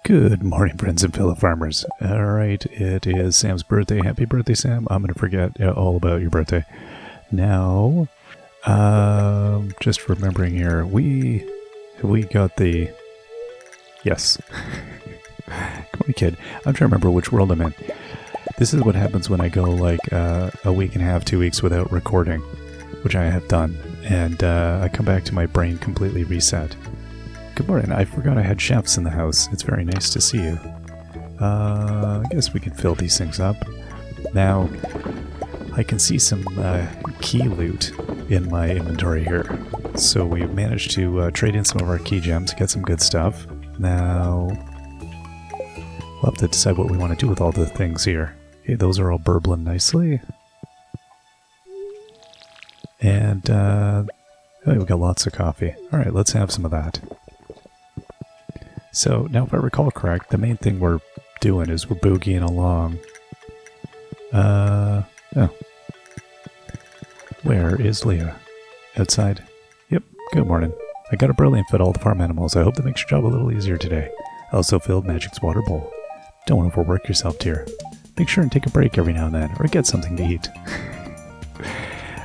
Good morning, friends and fellow farmers. Alright, it is Sam's birthday. Happy birthday, Sam. I'm going to forget all about your birthday. Now, just remembering here, we got the... Yes. Come on, kid. I'm trying to remember which world I'm in. This is what happens when I go like a week and a half, 2 weeks without recording, which I have done. And I come back to my brain completely reset. Good morning. I forgot I had chefs in the house. It's very nice to see you. I guess we can fill these things up. Now, I can see some key loot in my inventory here. So we've managed to trade in some of our key gems, get some good stuff. Now, we'll have to decide what we want to do with all the things here. Okay, those are all burbling nicely. And, oh, we've got lots of coffee. Alright, let's have some of that. So, now if I recall correct, the main thing we're doing is we're boogieing along. Oh. Where is Leah? Outside? Yep, good morning. I got a brilliant fit all the farm animals. I hope that makes your job a little easier today. I also filled Magic's water bowl. Don't overwork yourself, dear. Make sure and take a break every now and then, or get something to eat.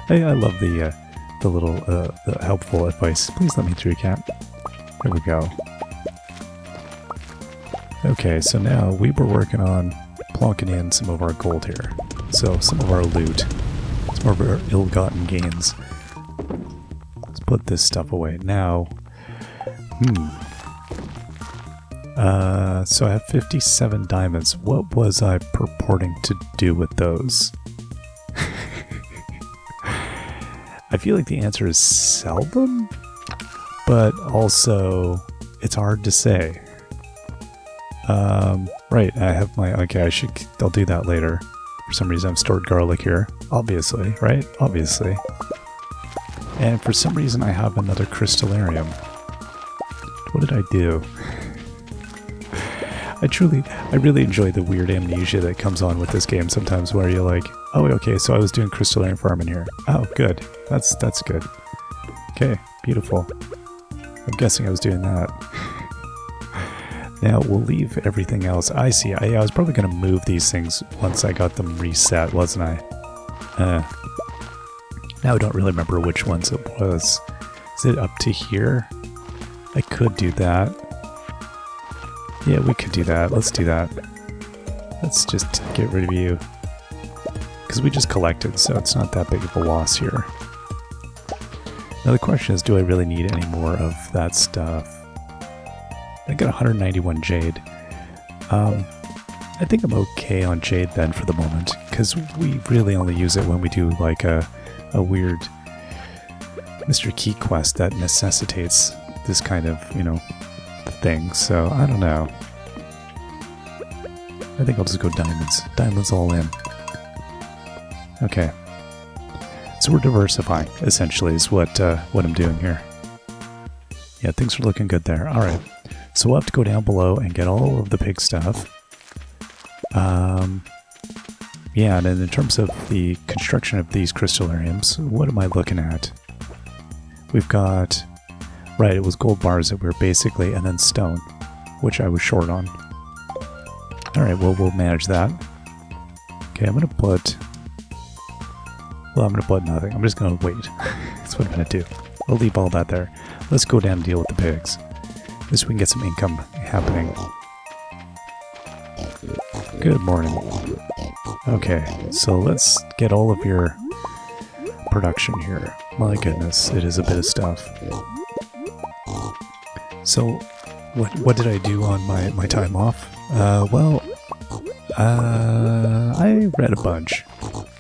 I love the little the helpful advice. Please let me through, cat. There we go. Okay, so now we were working on plonking in some of our gold here. So some of our loot, some of our ill-gotten gains. Let's put this stuff away. Now, so I have 57 diamonds. What was I purporting to do with those? I feel like the answer is sell them, but also it's hard to say. Right, I have my... Okay, I'll do that later. For some reason I've stored garlic here. Obviously, right? Obviously. And for some reason I have another crystallarium. What did I do? I really enjoy the weird amnesia that comes on with this game sometimes where you're like, oh, okay, so I was doing crystallarium farming here. Oh, good. That's good. Okay, beautiful. I'm guessing I was doing that. Now, we'll leave everything else. I see. I was probably going to move these things once I got them reset, wasn't I? Now I don't really remember which ones it was. Is it up to here? I could do that. Yeah, we could do that. Let's do that. Let's just get rid of you. Because we just collected, so it's not that big of a loss here. Now the question is, do I really need any more of that stuff? I got 191 jade. I think I'm okay on jade then for the moment, because we really only use it when we do like a weird Mr. Key quest that necessitates this kind of, you know, thing. So I don't know. I think I'll just go diamonds. Diamonds all in. Okay. So we're diversifying, essentially, is what I'm doing here. Yeah, things are looking good there. All right. So we'll have to go down below and get all of the pig stuff. Yeah, and then in terms of the construction of these crystallariums, what am I looking at? We've got... Right, it was gold bars that we were basically, and then stone, which I was short on. Alright, well, we'll manage that. Okay, I'm going to put... Well, I'm going to put nothing. I'm just going to wait. That's what I'm going to do. I'll leave all that there. Let's go down and deal with the pigs. At least we can get some income happening. Good morning. Okay, so let's get all of your production here. My goodness, it is a bit of stuff. So, what did I do on my time off? I read a bunch.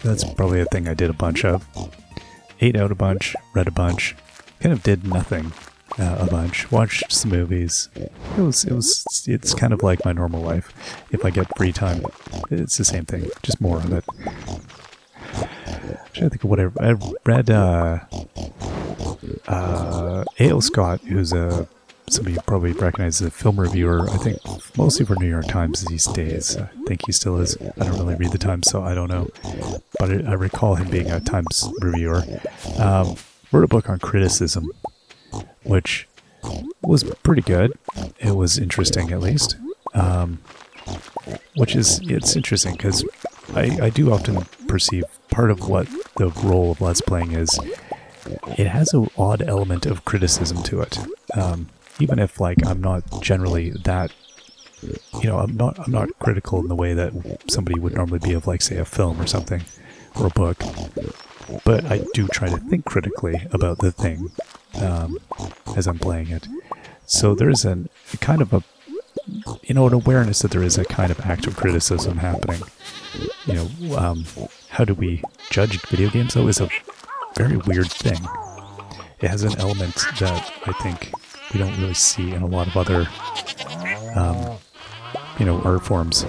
That's probably a thing I did a bunch of. Ate out a bunch, read a bunch, kind of did nothing. A bunch. Watched some movies. It's kind of like my normal life. If I get free time, it's the same thing, just more of it. I'm trying to think of whatever. I read A.L. Scott, who's somebody you probably recognize as a film reviewer, I think mostly for New York Times these days. I think he still is. I don't really read the Times, so I don't know. But I recall him being a Times reviewer. Wrote a book on criticism, which was pretty good. It was interesting, at least. Which is, it's interesting because I do often perceive part of what the role of Let's Playing is, it has an odd element of criticism to it. Even if, like, I'm not generally that, I'm not critical in the way that somebody would normally be of, like, say, a film or something, or a book. But I do try to think critically about the thing as I'm playing it. So there's a kind of an awareness that there is a kind of active criticism happening. How do we judge video games, though, is a very weird thing. It has an element that I think we don't really see in a lot of other, art forms.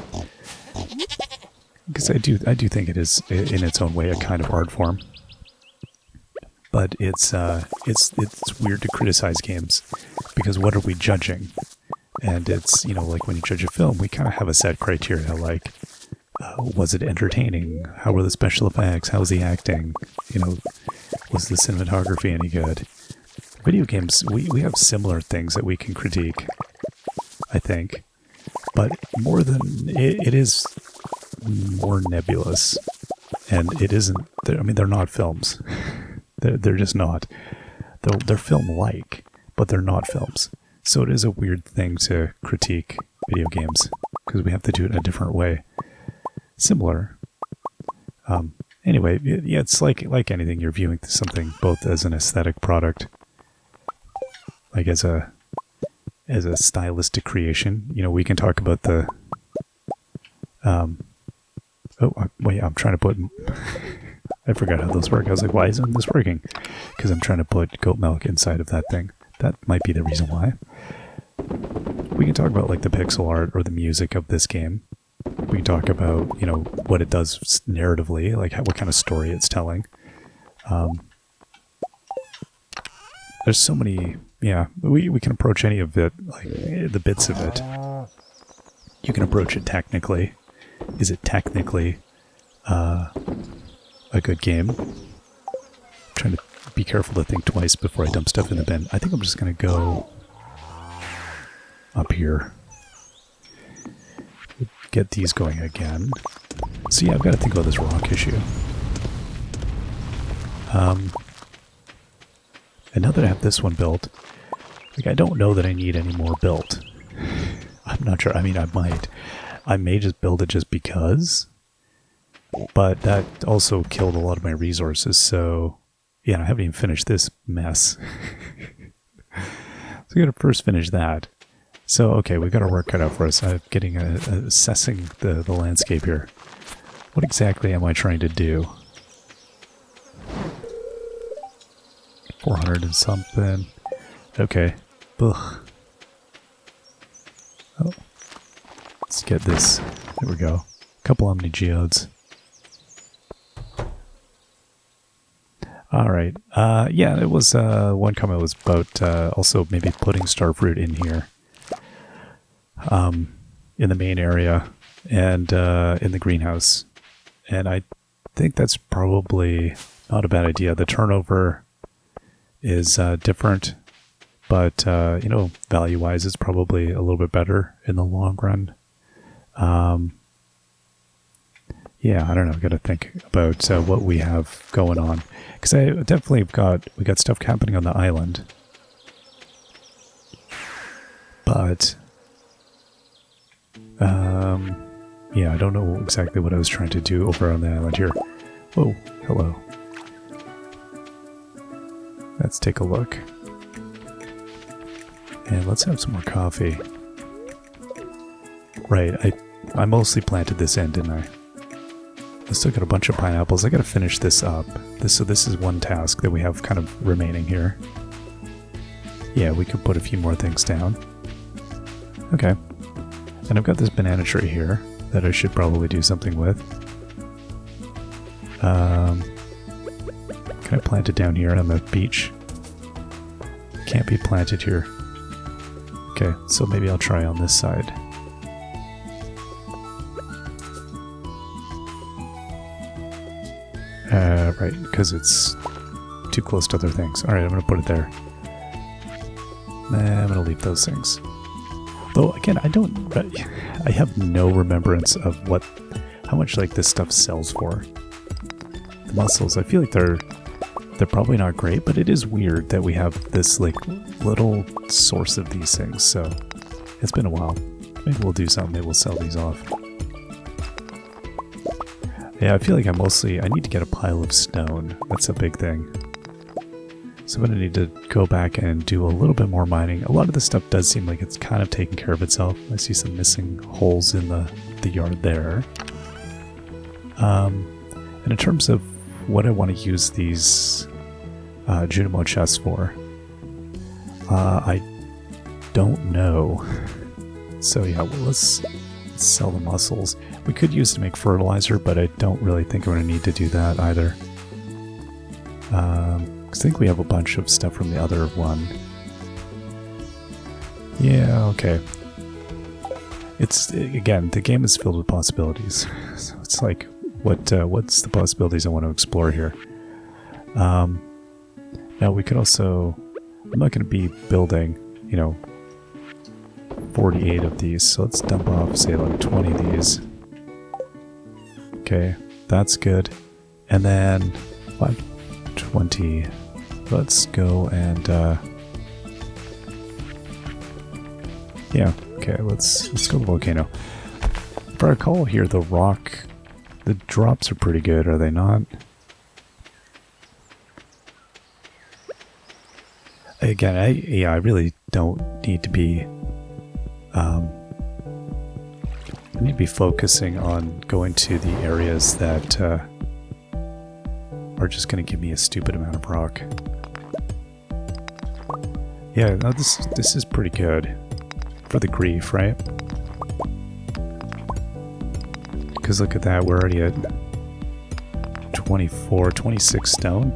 Because I do think it is, in its own way, a kind of art form. But it's weird to criticize games, because what are we judging? And it's, like when you judge a film, we kind of have a set criteria, like, was it entertaining? How were the special effects? How was the acting? Was the cinematography any good? Video games, we have similar things that we can critique, I think. But more than, it is more nebulous. And it isn't, they're not films. They're just not. They're film-like, but they're not films. So it is a weird thing to critique video games, because we have to do it in a different way. Similar. Anyway, yeah, it's like anything. You're viewing something both as an aesthetic product, like as a stylistic creation. We can talk about the... wait, I'm trying to put... I forgot how those work. I was like, why isn't this working? Because I'm trying to put goat milk inside of that thing. That might be the reason why. We can talk about, like, the pixel art or the music of this game. We can talk about, what it does narratively, like what kind of story it's telling. There's so many, we can approach any of it, like the bits of it. You can approach it technically. Is it technically a good game? I'm trying to be careful to think twice before I dump stuff in the bin. I think I'm just going to go up here. Get these going again. So yeah, I've got to think about this rock issue. And now that I have this one built, like, I don't know that I need any more built. I'm not sure. I mean, I might. I may just build it just because. But that also killed a lot of my resources, so... Yeah, I haven't even finished this mess. So we gotta first finish that. So, okay, we've got our work cut out for us. I'm getting assessing the landscape here. What exactly am I trying to do? 400 and something. Okay. Ugh. Oh. Let's get this. There we go. A couple Omni Geodes. Alright. Yeah, it was, one comment was about also maybe putting starfruit in here. In the main area and in the greenhouse. And I think that's probably not a bad idea. The turnover is different, but, value-wise, it's probably a little bit better in the long run. Yeah, I don't know. I've got to think about what we have going on. Because I definitely we got stuff happening on the island. But, yeah, I don't know exactly what I was trying to do over on the island here. Whoa, hello. Let's take a look. And let's have some more coffee. Right, I mostly planted this in, didn't I? I still got a bunch of pineapples. I gotta finish this up. So this is one task that we have kind of remaining here. Yeah, we could put a few more things down. Okay. And I've got this banana tree here that I should probably do something with. Can I plant it down here on the beach? Can't be planted here. Okay, so maybe I'll try on this side. Right, because it's too close to other things. Alright, I'm going to put it there. Nah, I'm going to leave those things. Though again, I have no remembrance of how much like this stuff sells for. The mussels, I feel like they're probably not great, but it is weird that we have this like little source of these things. So it's been a while. Maybe we'll do something. Maybe we'll sell these off. Yeah, I feel like I need to get a pile of stone. That's a big thing. So I'm going to need to go back and do a little bit more mining. A lot of this stuff does seem like it's kind of taking care of itself. I see some missing holes in the yard there. And in terms of what I want to use these Junimo chests for, I don't know. So yeah, well, let's sell the mussels. We could use it to make fertilizer, but I don't really think I'm going to need to do that either. I think we have a bunch of stuff from the other one. Yeah, okay. Again, the game is filled with possibilities. So it's like, what's the possibilities I want to explore here? Now we could also, I'm not going to be building, 48 of these, so let's dump off, say, like 20 of these. Okay, that's good. And then 520. Let's go and yeah, okay, let's go to the volcano. If I recall here, the drops are pretty good, are they not? Again, I really don't need to be I need to be focusing on going to the areas that are just going to give me a stupid amount of rock. Yeah, no, this is pretty good for the grief, right? Because look at that, we're already at 26 stone.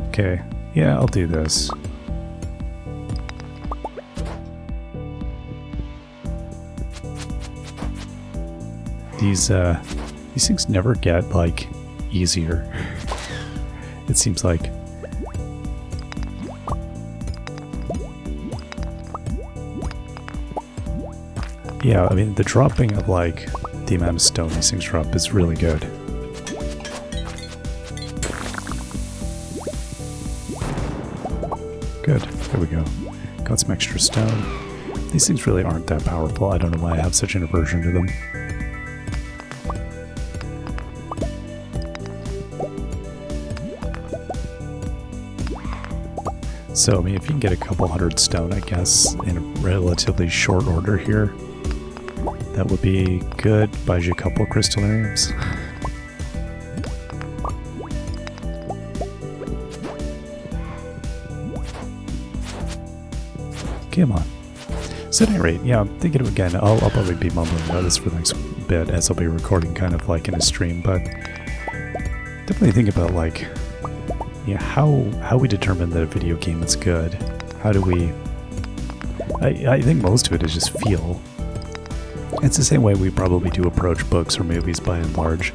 Okay, yeah, I'll do this. These things never get, like, easier. It seems like. Yeah, I mean, the dropping of, like, the amount of stone these things drop is really good. Good, there we go. Got some extra stone. These things really aren't that powerful. I don't know why I have such an aversion to them. So, I mean, if you can get a couple hundred stone, I guess, in a relatively short order here, that would be good. Buys you a couple of crystallariums. Come on. So at any rate, yeah, I'm thinking of, again, I'll probably be mumbling about this for the next bit, as I'll be recording kind of like in a stream, but definitely think about, like, yeah, how we determine that a video game is good. How do we... I think most of it is just feel. It's the same way we probably do approach books or movies by and large.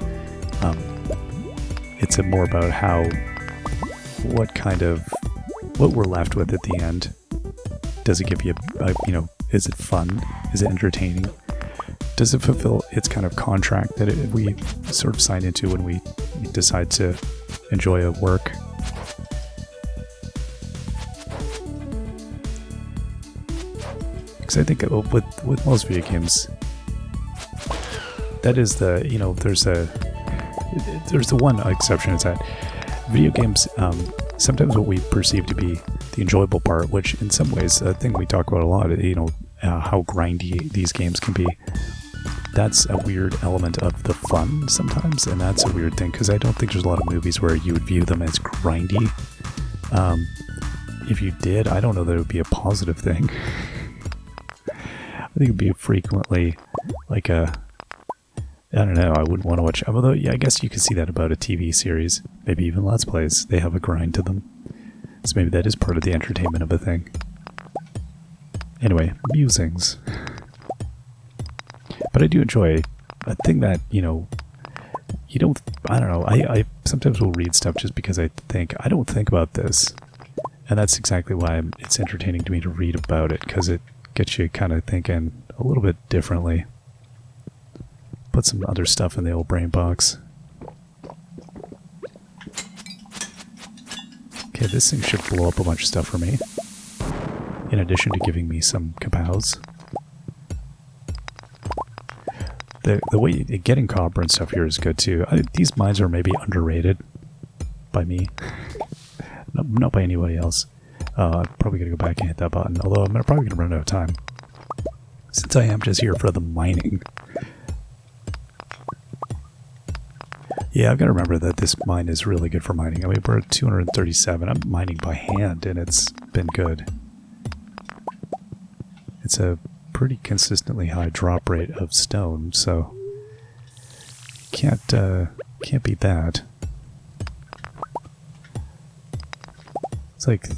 It's more about what we're left with at the end. Does it give you is it fun? Is it entertaining? Does it fulfill its kind of contract that we sort of sign into when we decide to enjoy a work? Because I think with most video games, that is the, there's the one exception, is that video games, sometimes what we perceive to be the enjoyable part, which in some ways, a thing we talk about a lot, how grindy these games can be, that's a weird element of the fun sometimes, and that's a weird thing, because I don't think there's a lot of movies where you would view them as grindy. If you did, I don't know that it would be a positive thing. I think it would be frequently like I don't know, I wouldn't want to watch, although, yeah, I guess you could see that about a TV series, maybe even Let's Plays, they have a grind to them. So maybe that is part of the entertainment of a thing. Anyway, musings. But I do enjoy a thing that, I don't know, I sometimes will read stuff just because I don't think about this. And that's exactly why it's entertaining to me to read about it, because it Get you kind of thinking a little bit differently. Put some other stuff in the old brain box. Okay, this thing should blow up a bunch of stuff for me. In addition to giving me some kapows. The way getting copper and stuff here is good too. These mines are maybe underrated by me. Not by anybody else. I'm probably going to go back and hit that button. Although I'm probably going to run out of time. Since I am just here for the mining. Yeah, I've got to remember that this mine is really good for mining. I mean, we're at 237. I'm mining by hand, and it's been good. It's a pretty consistently high drop rate of stone, so can't beat that. It's like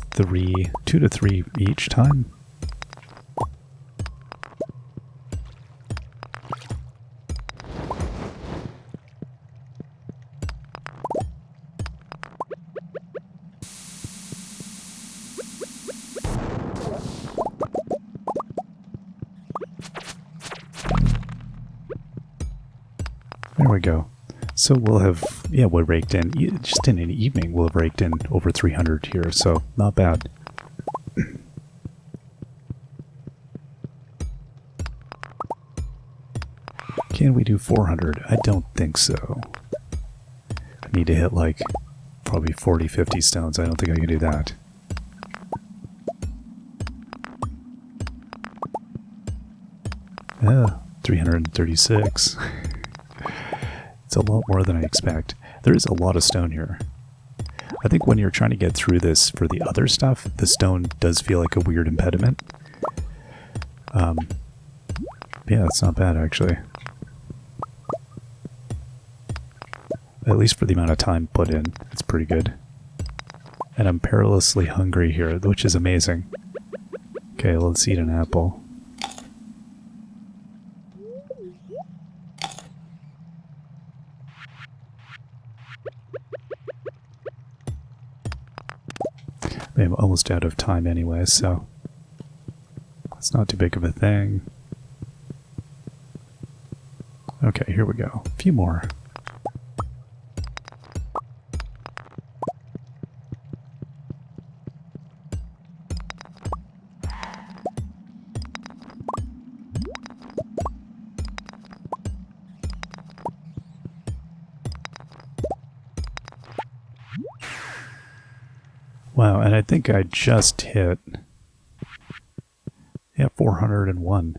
2 to 3 each time. There we go. So we'll have, yeah, we're raked in, just in an evening, we'll have raked in over 300 here, so not bad. Can we do 400? I don't think so. I need to hit like probably 40, 50 stones. I don't think I can do that. Yeah, 336. It's a lot more than I expect. There is a lot of stone here. I think when you're trying to get through this for the other stuff, the stone does feel like a weird impediment. Yeah, it's not bad actually. At least for the amount of time put in, it's pretty good. And I'm perilously hungry here, which is amazing. Okay, let's eat an apple. I'm almost out of time anyway, so it's not too big of a thing. Okay, here we go. A few more. Wow, and I think I just hit, yeah, 401.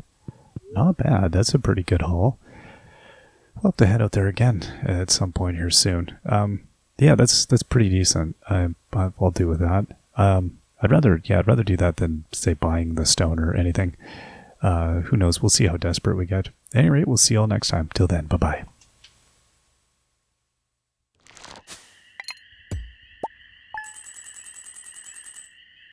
Not bad. That's a pretty good haul. I'll have to head out there again at some point here soon. Yeah, that's pretty decent. I'll do with that. I'd rather do that than say buying the stone or anything. Who knows? We'll see how desperate we get. At any rate, we'll see you all next time. Till then, bye bye.